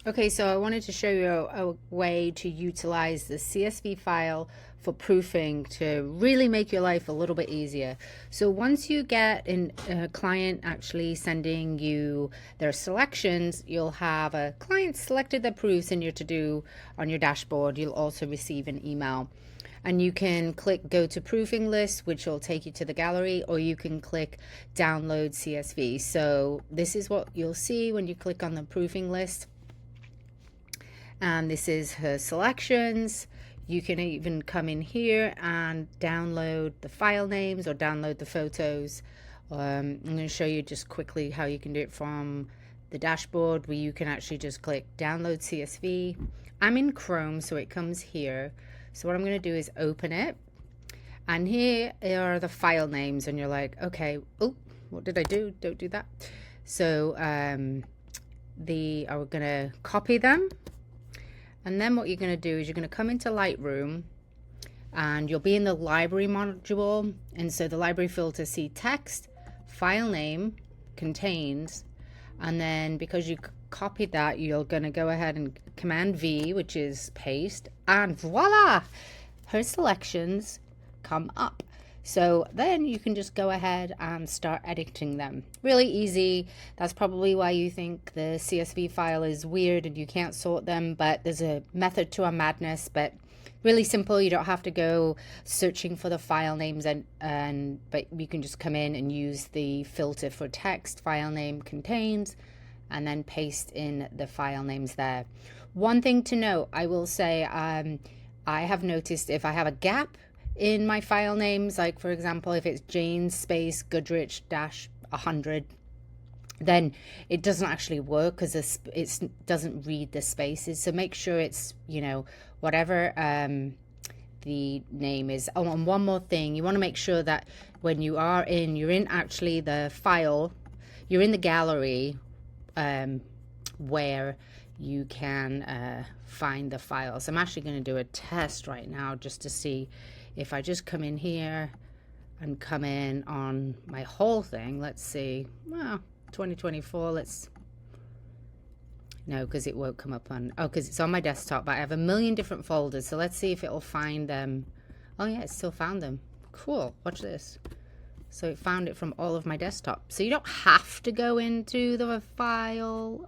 Okay, so I wanted to show you a way to utilize the CSV file for proofing to really make your life a little bit easier. So once you get a client actually sending you their selections, you'll have a client selected their proofs in your to-do on your dashboard. You'll also receive an email. And you can click go to proofing list, which will take you to the gallery, or you can click download CSV. So this is what you'll see when you click on the proofing list. And this is her selections. You can even come in here and download the file names or download the photos. I'm going to show you just quickly how you can do it from the dashboard, where you can actually just click download CSV. I'm in Chrome, so it comes here. So what I'm going to do is open it, and here are the file names, and you're like, okay, oh, what did I do? Don't do that. So I'm going to copy them. And then what you're going to do is you're going to come into Lightroom, and you'll be in the library module. And so the library filter, see text, file name, contains, and then because you copied that, you're going to go ahead and Command V, which is paste, and voila, her selections come up. So then you can just go ahead and start editing them. Really easy. That's probably why you think the CSV file is weird and you can't sort them, but there's a method to our madness. But really simple. You don't have to go searching for the file names, but you can just come in and use the filter for text, file name, contains, and then paste in the file names there. One thing to note, I will say, I have noticed if I have a gap in my file names, like for example, if it's Jane space Goodrich dash 100, then it doesn't actually work because it doesn't read the spaces. So make sure it's, whatever the name is. Oh, and one more thing, you want to make sure that when you're in actually the file, you're in the gallery where you can find the files. I'm actually going to do a test right now just to see if I just come in here and come in on my whole thing. Let's see, well, 2024, no, because it won't come up on, because it's on my desktop, but I have a million different folders. So let's see if it'll find them. Oh yeah, it still found them. Cool, watch this. So it found it from all of my desktop. So you don't have to go into the file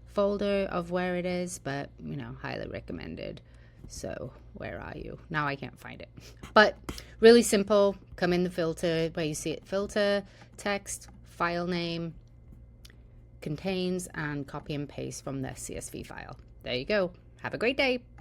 folder of where it is, but highly recommended. So where are you? Now I can't find it. But really simple. Come in the filter where you see it, filter, text, file name, contains, and copy and paste from the CSV file. There you go. Have a great day.